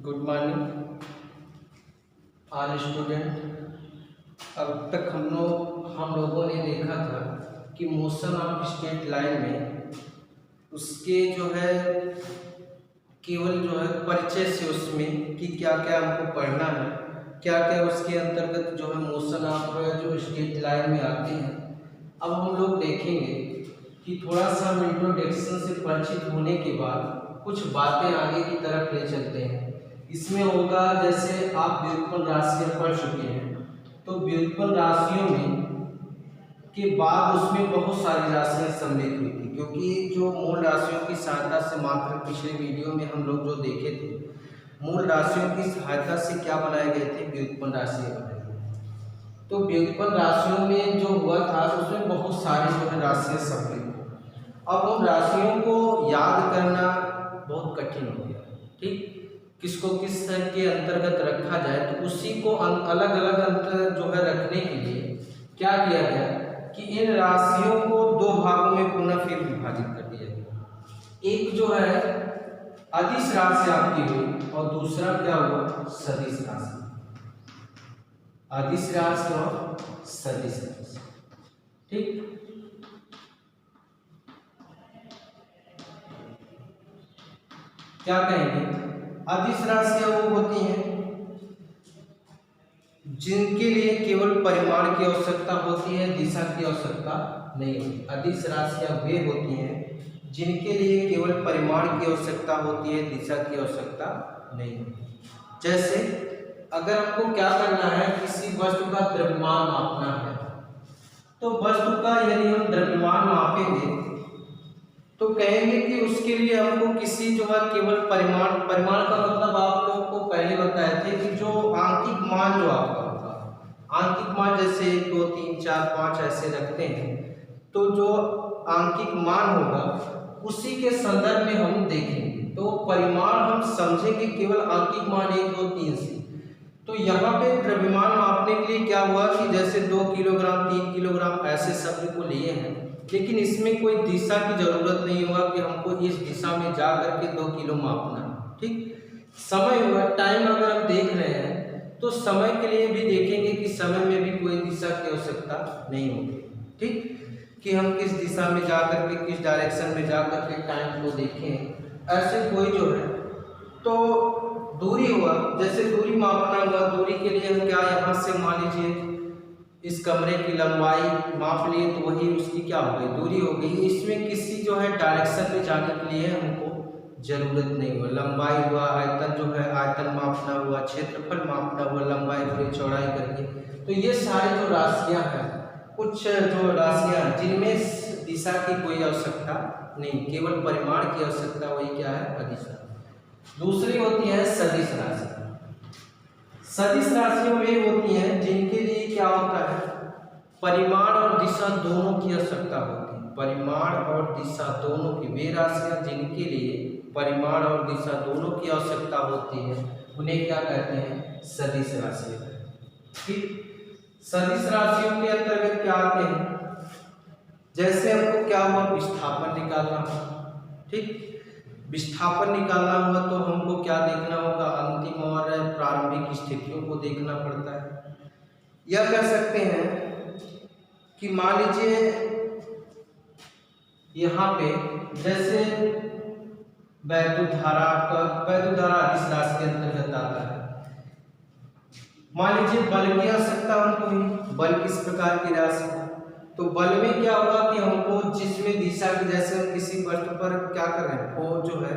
Good morning all student. अब तक हम लोगों ने देखा था कि मोशन ऑफ स्ट्रेट लाइन में उसके जो है केवल जो है परिचय से उसमें कि क्या क्या हमको पढ़ना है, क्या क्या उसके अंतर्गत जो है मोशन ऑफ जो स्ट्रेट लाइन में आते हैं। अब हम लोग देखेंगे कि थोड़ा सा हम इंट्रोडक्शन से परिचित होने के बाद कुछ बातें आगे की तरफ ले चलते हैं। इसमें होगा जैसे आप व्युत्पन्न राशियां पढ़ चुके हैं, तो व्युत्पन्न राशियों में के बाद उसमें बहुत सारी राशियां सम्मिलित हुई थी, क्योंकि जो मूल राशियों की सहायता से मात्र पिछले वीडियो में हम लोग जो देखे थे, मूल राशियों की सहायता से क्या बनाए गए थे, व्युत्पन्न राशियां बनाई गई। तो व्युत्पन्न राशियों में जो हुआ था उसमें बहुत सारी जो है राशियां सम्मिलित हुई। अब उन राशियों को याद करना बहुत कठिन हो गया, ठीक, किसको किस तरह के अंतर्गत रखा जाए, तो उसी को अलग अलग अंतर जो है रखने के लिए क्या किया गया कि इन राशियों को दो भागों में पुनः फिर विभाजित कर दिया गया। एक जो है अदिश राशि आपकी हुई और दूसरा क्या हुआ, सदिश राशि। अदिश राशि और सदिश राशि, ठीक। क्या कहेंगे, अदिश राशियां वो होती हैं जिनके लिए केवल परिमाण की आवश्यकता होती है, दिशा की आवश्यकता नहीं होती। अदिश राशियां वे होती हैं जिनके लिए केवल परिमाण की आवश्यकता होती है, दिशा की आवश्यकता नहीं होती। जैसे अगर आपको क्या करना है, किसी वस्तु का द्रव्यमान मापना है, तो वस्तु का यदि हम द्रव्यमान मापेंगे तो कहेंगे कि उसके लिए हमको किसी जो है केवल परिमाण का मतलब आप लोग को पहले बताए थे कि जो आंकिक मान जो आपका होगा, आंकिक मान जैसे 1 2 3 4 5 ऐसे रखते हैं, तो जो आंकिक मान होगा उसी के संदर्भ में हम देखेंगे। तो परिमाण हम समझेंगे केवल आंकिक मान 1 2 3 से। तो यहाँ पे द्रव्यमान मापने के लिए क्या हुआ कि जैसे 2 किलोग्राम 3 किलोग्राम ऐसे शब्द को लिए हैं, लेकिन इसमें कोई दिशा की जरूरत नहीं हुआ कि हमको इस दिशा में जा करके 2 किलो मापना है, ठीक। समय हुआ, टाइम अगर हम देख रहे हैं तो समय के लिए भी देखेंगे कि समय में भी कोई दिशा की आवश्यकता नहीं होगी, ठीक, कि हम किस दिशा में जा करके किस डायरेक्शन में जा करके टाइम को देखें, ऐसे कोई जो है। तो दूरी हुआ, जैसे दूरी मापना हुआ, दूरी के लिए हम क्या यहाँ से मान लीजिए इस कमरे की लंबाई माप लिए तो वही उसकी क्या हो गई, दूरी हो गई। इसमें किसी जो है डायरेक्शन में जाने के लिए हमको जरूरत नहीं हुआ। लंबाई हुआ, आयतन जो है आयतन मापना हुआ, क्षेत्रफल मापना हुआ, लंबाई पूरी चौड़ाई करके। तो ये सारे जो राशियां हैं, कुछ जो राशियां जिनमें दिशा की कोई आवश्यकता नहीं, केवल परिमाण की आवश्यकता, वही क्या है, अदिश राशि। दूसरी होती है सदिश राशि। सदिश राशियां वे होती हैं जिनके लिए क्या होता है, परिमाण और दिशा दोनों की आवश्यकता होती है। परिमाण और दिशा दोनों की, वे राशियां जिनके लिए परिमाण और दिशा दोनों की आवश्यकता होती है, उन्हें क्या कहते हैं, सदिश राशियां, ठीक। सदिश राशियों के अंतर्गत क्या आते हैं, जैसे हमको क्या हुआ, विस्थापन निकालना, ठीक। विस्थापन निकालना हुआ तो हमको क्या देखना होगा, अंतिम और प्रारंभिक स्थितियों को देखना पड़ता है। यह कह सकते हैं कि मान लीजिए यहाँ पे जैसे वैद्युत धारा अदिश राशि के अंतर्गत आता है। मान लीजिए बल की आवश्यकता हमको हुई, बल किस प्रकार की राशि है, तो बल में क्या होगा कि हमको जिसमें दिशा की, जैसे हम किसी वस्तु पर क्या कर रहे हैं, वो जो है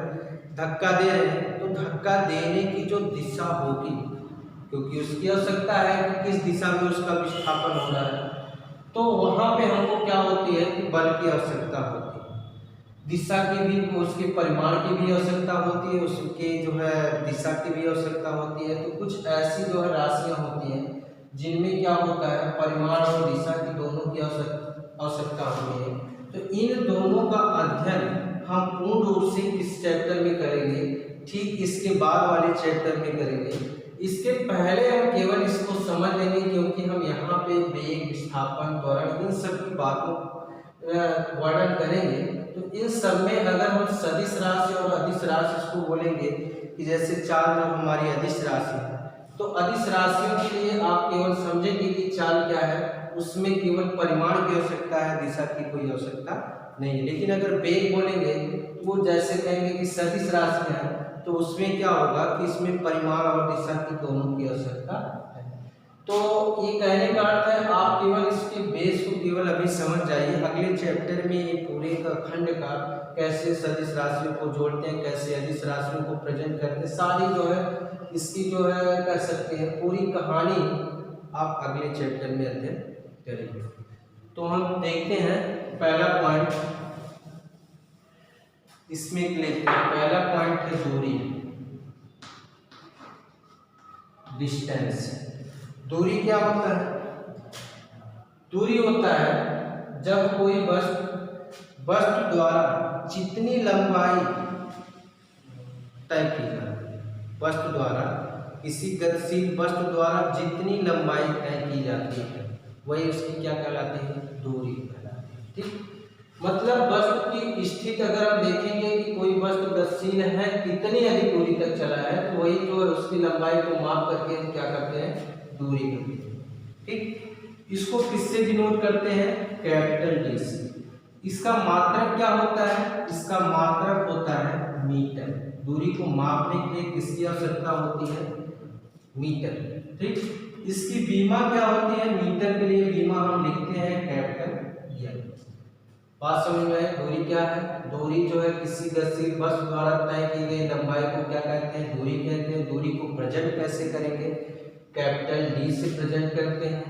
धक्का दे रहे हैं, तो धक्का देने की जो दिशा होगी, क्योंकि उसकी आवश्यकता है कि किस दिशा में उसका विस्थापन हो रहा है, तो वहां पे हमको क्या होती है कि बल की आवश्यकता होती है, दिशा की भी, उसके परिमाण की भी आवश्यकता होती है, उसके जो है दिशा की भी आवश्यकता होती है। तो कुछ ऐसी जो है राशियां होती हैं जिनमें क्या होता है, परिमाण और दिशा की दोनों की आवश्यकता होती है। तो इन दोनों का अध्ययन हम पूर्ण रूप से इस चैप्टर में करेंगे, ठीक इसके बाद वाले चैप्टर में करेंगे। इसके पहले हम केवल इसको समझ लेंगे, क्योंकि हम यहाँ पे वेग, विस्थापन, त्वरण, इन सब की बातों वर्णन करेंगे, तो इन सब में अगर हम सदिश राशि और अदिश राशि इसको बोलेंगे कि जैसे 4 जो हमारी अदिश राशि है, तो अदिश राशियों के लिए आप केवल समझेंगे कि चाल क्या है, उसमें केवल परिमाण की आवश्यकता है, दिशा की कोई आवश्यकता नहीं है। लेकिन अगर वेग बोलेंगे तो वो जैसे कहेंगे कि सदिश राशि है, तो उसमें क्या होगा कि इसमें परिमाण और दिशा की दोनों की आवश्यकता है। तो ये कहने का अर्थ है आप केवल इसके बेस को केवल अभी समझ जाइए, अगले चैप्टर में ये पूरे का खंड का कैसे सदिश राशियों को जोड़ते हैं, कैसे अदिश राशियों को प्रेजेंट करते हैं, सारी जो है इसकी जो है कह सकते हैं पूरी कहानी आप अगले चैप्टर में अध्ययन करेंगे। तो हम देखते हैं पहला पॉइंट इसमें लेते हैं। पहला पॉइंट है दूरी, डिस्टेंस। दूरी क्या होता है? दूरी होता है जब कोई वस्तु द्वारा जितनी लंबाई तय की जाती है, वस्तु द्वारा किसी गतिशील वस्तु द्वारा जितनी लंबाई तय की जाती है वही उसकी क्या कहलाती है? दूरी कहलाती है। ठीक, मतलब वस्तु की स्थिति अगर हम देखेंगे कि कोई वस्तु गतिशील है, कितनी अधिक दूरी तक चला है, तो वही जो है उसकी लंबाई को माप करके हम क्या करते हैं? दूरी करते हैं। ठीक, इसको किससे डिनोट करते हैं? कैपिटल डी से। इसका मात्रक क्या होता है? इसका मात्रक होता है मीटर। दूरी को मापने के लिए किसकी आवश्यकता होती है? मीटर। ठीक, इसकी बीमा क्या होती है? मीटर के लिए बीमा हम लिखते हैं कैपिटल एल। बात समझ में है? दूरी क्या है? दूरी जो है किसी गतिशील वस्तु द्वारा तय की गई लंबाई को क्या कहते हैं? दूरी कहते हैं। दूरी को प्रेजेंट कैसे करेंगे? कैपिटल डी से प्रेजेंट करते हैं।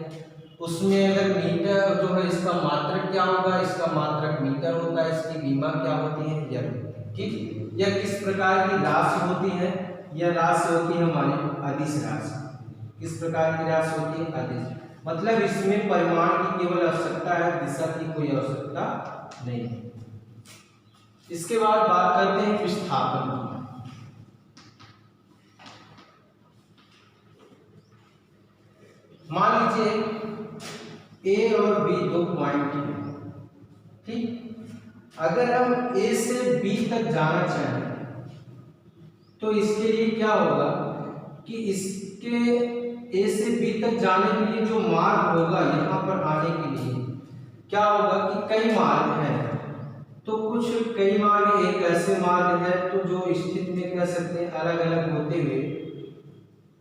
उसमें अगर मीटर जो है इसका मात्रक क्या होगा? इसका मात्रक मीटर होता है। इसकी बीमा क्या होती है? एल। ठीक, यह किस प्रकार की राशि होती है? यह राशि होती है हमारी अदिश राशि। किस प्रकार की राशि होती है? अदिश। मतलब इसमें परिमाण की केवल आवश्यकता है, दिशा की कोई आवश्यकता नहीं। इसके बाद बात करते हैं विस्थापन की। मान लीजिए ए और बी दो पॉइंट हैं। ठीक, अगर हम ए से बी तक जाना चाहें तो इसके लिए क्या होगा कि इसके ए से बी तक जाने के लिए जो मार्ग होगा यहाँ पर आने के लिए क्या होगा कि कई मार्ग हैं। तो कुछ कई मार्ग, एक ऐसे मार्ग है तो जो स्थिति में कह सकते हैं अलग अलग होते हुए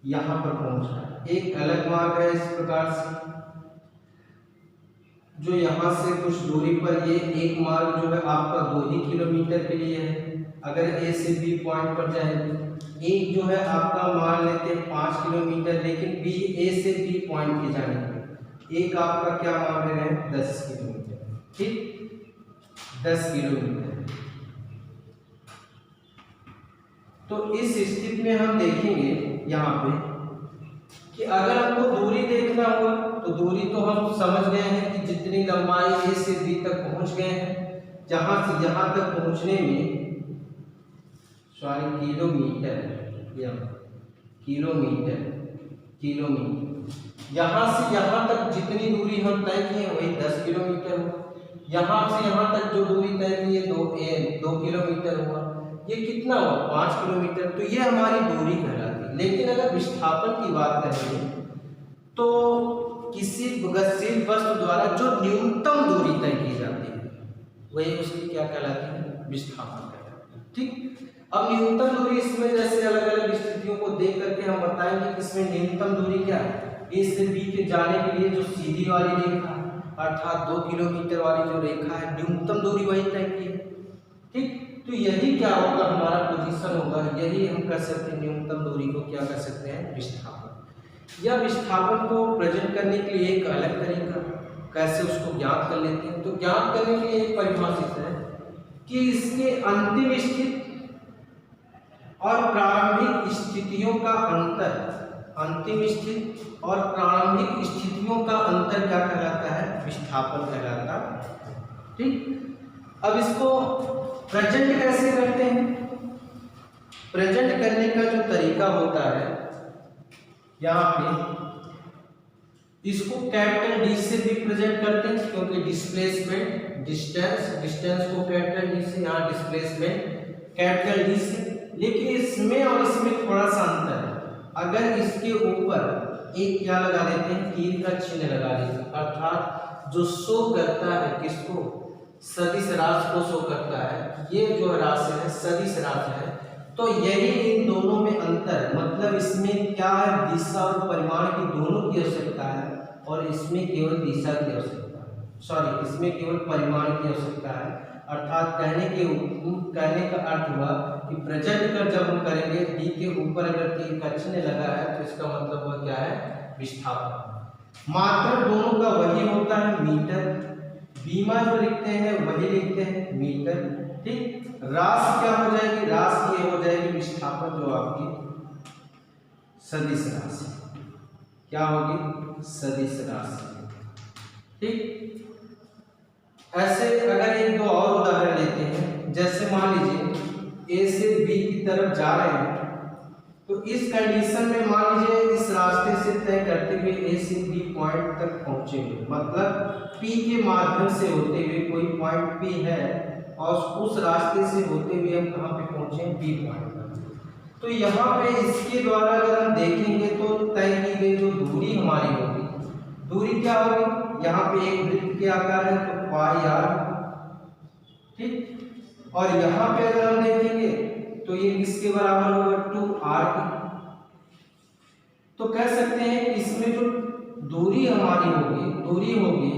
यहाँ पर पहुँच रहा है। एक अलग मार्ग है इस प्रकार से जो यहाँ से कुछ दूरी पर, ये एक मार्ग जो है आपका 2 ही किलोमीटर के लिए है अगर ए से बी पॉइंट पर जाएंगे। एक जो है आपका मान लेते हैं 5 किलोमीटर, लेकिन बी ए से बी पॉइंट के जाने के एक आपका क्या मान रहे हैं? 10 किलोमीटर। ठीक, 10 किलोमीटर। तो इस स्थिति में हम देखेंगे यहाँ पे कि अगर हमको दूरी देखना हुआ तो दूरी तो हम समझ गए हैं कि जितनी लंबाई ए से बी तक पहुंच गए हैं, जहां से यहां तक पहुंचने में किलोमीटर या किलोमीटर यहाँ से यहाँ तक जितनी दूरी हम तय किए वही 10 किलोमीटर हुआ। यहाँ से यहाँ तक जो दूरी तय की है 2 किलोमीटर हुआ। ये कितना हुआ? 5 किलोमीटर। तो ये हमारी दूरी कहलाती है। लेकिन अगर विस्थापन की बात करें तो किसी गतिशील वस्तु द्वारा जो न्यूनतम दूरी तय की जाती है वही उसकी क्या कहलाती है? विस्थापन कहलाती है। ठीक, अब न्यूनतम दूरी इसमें जैसे अलग अलग स्थितियों को देख करके हम बताएंगे कि इसमें न्यूनतम दूरी क्या है। ए से बी के जाने के लिए जो सीधी वाली रेखा अर्थात 2 किलोमीटर वाली जो रेखा है, न्यूनतम दूरी वही तय की है। ठीक, तो यही क्या होगा? हमारा पोजीशन होगा। यही हम कर सकते हैं न्यूनतम दूरी को क्या कर सकते हैं? विस्थापन। या विस्थापन को प्रेजेंट करने के लिए एक अलग तरीका, कैसे उसको ज्ञात कर लेते हैं। तो ज्ञात करने के लिए एक परिभाषित है कि इसके अंतिम स्थिति और प्रारंभिक स्थितियों का अंतर, अंतिम स्थिति और प्रारंभिक स्थितियों का अंतर क्या कहलाता है? विस्थापन कहलाता है। ठीक, अब इसको प्रेजेंट कैसे करते हैं? प्रेजेंट करने का जो तरीका होता है यहाँ पे, इसको कैपिटल डी से भी प्रेजेंट करते हैं क्योंकि डिस्प्लेसमेंट डिस्टेंस को कैपिटल डी से, यहाँ डिस्प्लेसमेंट कैपिटल डी से। लेकिन इसमें और इसमें थोड़ा सा अंतर है। अगर इसके ऊपर एक क्या लगा देते हैं, तीर का चिन्ह लगा देते हैं, अर्थात जो शो करता है किसको, सदिश राशि को शो करता है। ये जो राशि है सदिश राशि है, तो यही इन दोनों में अंतर है। मतलब इसमें क्या है, दिशा और परिमाण की दोनों की आवश्यकता है, और इसमें केवल दिशा की आवश्यकता है, सॉरी इसमें केवल परिमाण की आवश्यकता है। अर्थात कहने का अर्थ हुआ कि प्रेजेंट कर जब हम करेंगे, डी के ऊपर अगर तीर का चिन्ह लगा है तो इसका मतलब वह क्या है, विस्थापन। मात्रक दोनों का वही होता है, मीटर। बीमा जो लिखते हैं वही लिखते हैं, मीटर। ठीक, राशि क्या हो जाएगी, राशि ये हो जाएगी विस्थापन, जो आपकी सदिश राशि क्या होगी, सदिश राशि। ठीक, ऐसे अगर एक दो और उदाहरण लेते हैं, जैसे मान लीजिए ए से बी की तरफ जा रहे हैं, तो इस कंडीशन में मान लीजिए इस रास्ते से तय करते हुए ए से बी पॉइंट तक पहुंचेंगे, मतलब पी के माध्यम से होते हुए कोई पॉइंट पी है, और उस रास्ते से होते हुए हम कहाँ पे पहुंचे, बी पॉइंट पर। तो यहाँ पे इसके द्वारा अगर हम देखेंगे तो तय की गई जो दूरी हमारी होगी, दूरी क्या होगी, यहाँ पे एक वृत्त के आकार है तो पाई आर। ठीक, और यहाँ पे अगर हम देखेंगे तो ये किसके बराबर होगा, 2r के। तो कह सकते हैं इसमें जो दूरी हमारी होगी, दूरी होगी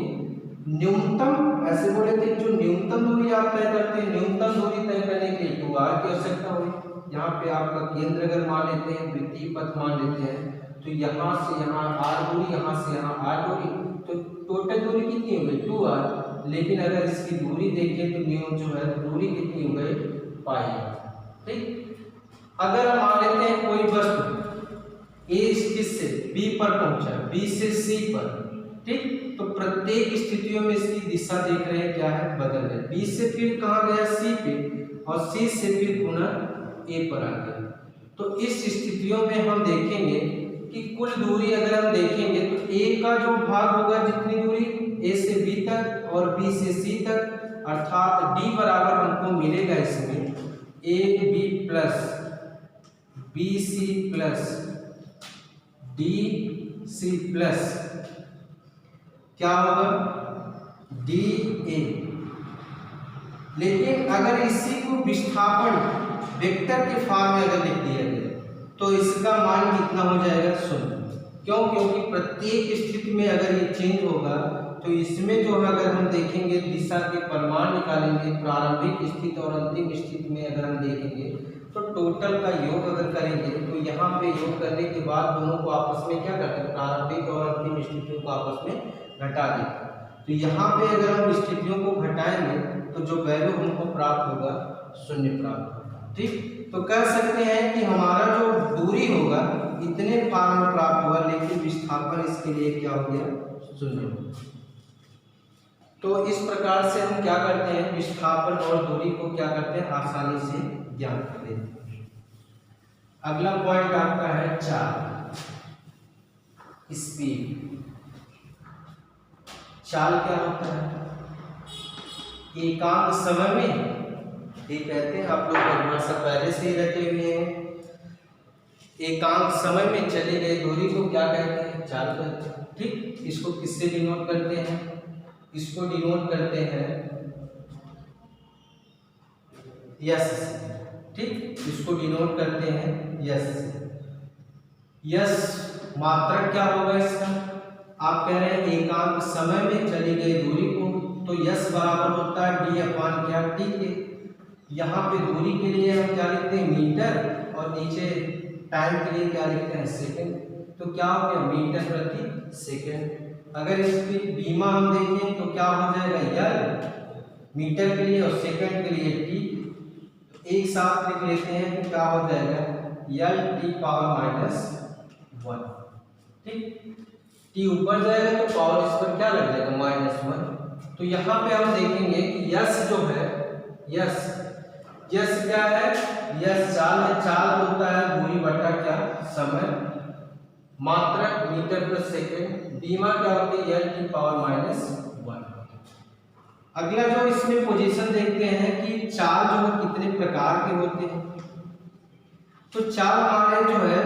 न्यूनतम, ऐसे बोले थे जो न्यूनतम दूरी आप तय करते हैं, न्यूनतम दूरी तय करने के लिए 2r की आवश्यकता होगी। यहाँ पे आपका केंद्र अगर मान लेते हैं, वृत्तीय पथ मान लेते हैं, तो यहाँ से यहाँ r दूरी, यहाँ से यहाँ r दूरी, तो टोटल दूरी कितनी हो गई, 2r। लेकिन अगर इसकी दूरी देखें तो न्यून जो है दूरी कितनी हो गई, पाई। ठीक, अगर हम मान लेते हैं कोई वस्तु ए किससे बी पर पहुंचा, बी से सी पर। ठीक, तो प्रत्येक स्थितियों में इसकी दिशा देख रहे हैं क्या है, बदल रहे। बी से फिर कहाँ गया, सी पे, और सी से फिर पुनः ए पर आ गया। तो इस स्थितियों में हम देखेंगे कि कुल दूरी अगर हम देखेंगे तो ए का जो भाग होगा, जितनी दूरी ए से बी तक और बी से सी तक, अर्थात डी बराबर हमको मिलेगा इसमें A B plus B C plus D C plus क्या होगा, डी ए। लेकिन अगर इसी को विस्थापन वेक्टर के फॉर्म में अगर लिख दिया गया तो इसका मान कितना हो जाएगा, 0। क्यों, क्योंकि प्रत्येक स्थिति में अगर ये चेंज होगा तो इसमें जो है अगर हम देखेंगे दिशा के परिमाण निकालेंगे, प्रारंभिक स्थिति और अंतिम स्थिति में अगर हम देखेंगे तो टोटल का योग अगर करेंगे तो यहाँ पे योग करने के बाद दोनों को आपस में क्या करते हैं, प्रारंभिक और अंतिम स्थितियों को आपस में घटा देते हैं। तो यहाँ पे अगर हम स्थितियों को घटाएंगे तो जो वैल्यू हमको प्राप्त होगा 0 प्राप्त होगा। ठीक, तो कह सकते हैं कि हमारा जो दूरी होगा इतने फॉर्म में प्राप्त हुआ, लेकिन विस्थापन इसके लिए क्या हो गया, 0। तो इस प्रकार से हम क्या करते हैं, विस्थापन और दूरी को क्या करते हैं, आसानी से ज्ञात कर लेते हैं। अगला पॉइंट आपका है 4, स्पीड। चाल क्या होता है, एकांक समय में, ये कहते हैं आप लोग परिभाषा पहले से ही रखे हुए हैं, एकांक समय में चले गए दूरी को क्या कहते हैं, चाल कहते हैं। ठीक, इसको किससे डिनोट करते हैं, इसको डिनोट करते हैं यस। ठीक, इसको डिनोट करते हैं यस। यस मात्रक क्या होगा इसका, आप कह रहे हैं एकांक समय में चली गई दूरी को, तो यस बराबर होता है डी अपान क्या, टी के। यहाँ पे दूरी के लिए हम क्या लिखते हैं, मीटर, और नीचे टाइम के लिए क्या लिखते हैं, सेकंड। तो क्या हो गया, मीटर प्रति सेकंड। अगर इसकी बीमा हम देखें तो क्या हो जाएगा, यल मीटर के लिए और सेकंड के लिए टी, एक साथ लिख लेते हैं तो क्या हो जाएगा, यल टी पावर -1। ठीक, टी ऊपर जाएगा तो पावर इस पर क्या लग जाएगा, -1। तो यहाँ पे हम देखेंगे कि यस जो है, यस क्या है, यस चाल है। चाल होता है दूरी बटा क्या, समय, मात्रक मीटर प्रति सेकंड, बीमा क्या होती है, यल की पावर -1। अगला जो इसमें पोजीशन देखते हैं कि चाल जो है कितने प्रकार के होते हैं। तो चाल हमारे जो है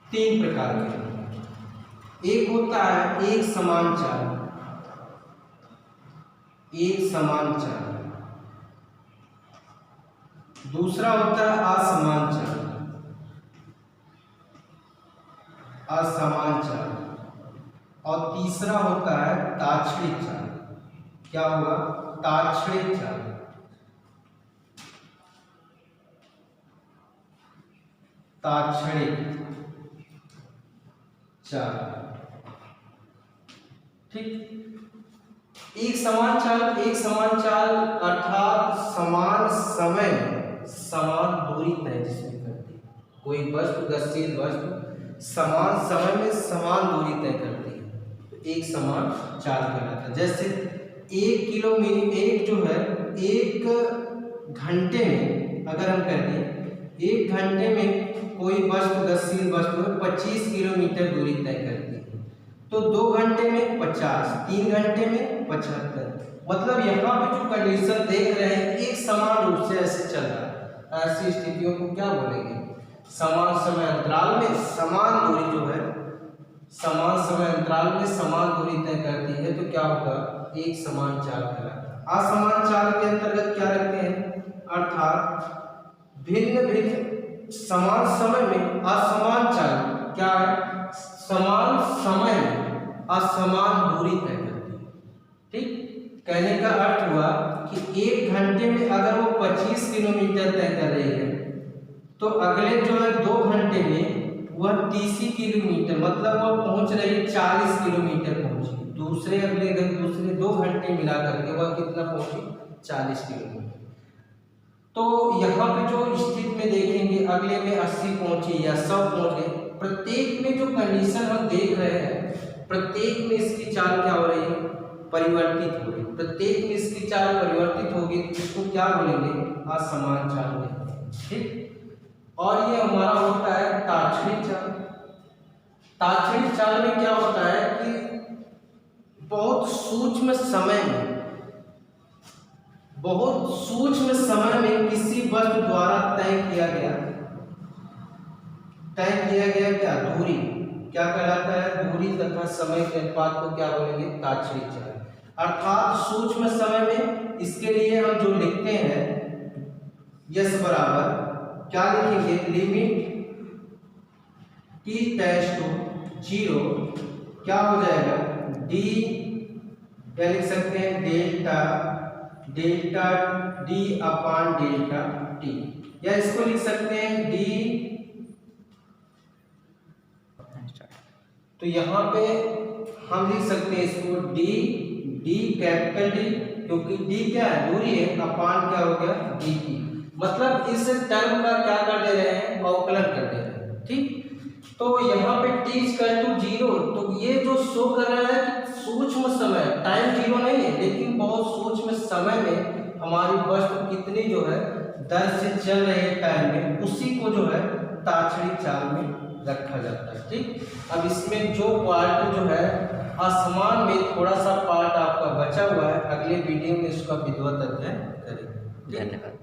3 प्रकार के। एक होता है एक समान चाल, एक समान चाल। दूसरा होता है असमान चाल, असमान चाल। और तीसरा होता है ताक्षणिक चाल। क्या होगा? ताक्षणिक चाल। ताक्षणिक चाल, ठीक। एक समान चाल अर्थात समान समय समान दूरी तय जिसमें करती है। कोई वस्तु, गतिशील वस्तु समान समय में समान दूरी तय करती है, तो एक समान चाल कहलाता है। जैसे 1 किलोमीटर, एक जो है 1 घंटे में अगर हम कहते 1 घंटे में कोई वस्तु, गतिशील वस्तु 25 किलोमीटर दूरी तय करती है, तो 2 घंटे में 50, 3 घंटे में 75। मतलब यहाँ पे जो कंडीशन देख रहे हैं एक समान रूप से ऐसे चल रहा है। ऐसी स्थितियों को क्या बोलेंगे? समान समय अंतराल में समान दूरी जो है, समान समय अंतराल में समान दूरी तय करती है, तो क्या होगा? एक समान चाल कहलाता है। असमान चाल के अंतर्गत क्या रखते हैं? अर्थात भिन्न भिन्न समान समय में असमान चाल, क्या है? समान समय में असमान दूरी तय करती है, ठीक। कहने का अर्थ हुआ कि 1 घंटे में अगर वो 25 किलोमीटर तय कर रही है, तो अगले जो है 2 घंटे में वह 30 किलोमीटर, मतलब वह पहुंच रही है 40 किलोमीटर पहुंची। दूसरे 2 घंटे मिला करके वह कितना पहुंची? 40 किलोमीटर। तो यहाँ पे जो स्थिति में देखेंगे, अगले में 80 पहुंची या 100 पहुंच गए। प्रत्येक में जो कंडीशन हम देख रहे हैं, प्रत्येक में इसकी चाल क्या हो रही है? परिवर्तित हो रही है। प्रत्येक में इसकी चाल परिवर्तित होगी, तो इसको क्या बोलेंगे? असमान चाल बोलेंगे, ठीक। और ये हमारा होता है ताक्षणिक चाल। ताक्षणिक चाल में क्या होता है कि बहुत सूक्ष्म समय में किसी वस्तु द्वारा तय किया गया क्या? दूरी। क्या कहलाता है? दूरी तथा समय के अनुपात को क्या बोलेंगे? ताक्षणिक चाल। अर्थात सूक्ष्म समय में इसके लिए हम जो लिखते हैं यस बराबर क्या लिखेंगे? लिमिट t टेंड्स टू 0 क्या हो जाएगा? d क्या लिख सकते हैं? डेल्टा d अपान डेल्टा t, या इसको लिख सकते हैं d। तो यहाँ पे हम लिख सकते हैं इसको d कैपिटल D, क्योंकि d क्या है? दूरी है, अपान क्या हो गया? dt। मतलब इस टर्म का क्या कर दे रहे हैं? अवकलन कर दे रहे हैं, ठीक। तो यहाँ पे t इक्वल टू 0, तो ये जो शो कर रहा है कि सूक्ष्म समय, टाइम 0 नहीं है, लेकिन बहुत सूक्ष्म समय में हमारी वस्तु कितनी जो है दर से चल रही है टाइम में, उसी को जो है ताक्षणिक चाल में रखा जाता है, ठीक। अब इसमें जो पार्ट जो है असमान में थोड़ा सा पार्ट आपका बचा हुआ है, अगले वीडियो में इसका विधिवत अध्ययन करेंगे। धन्यवाद।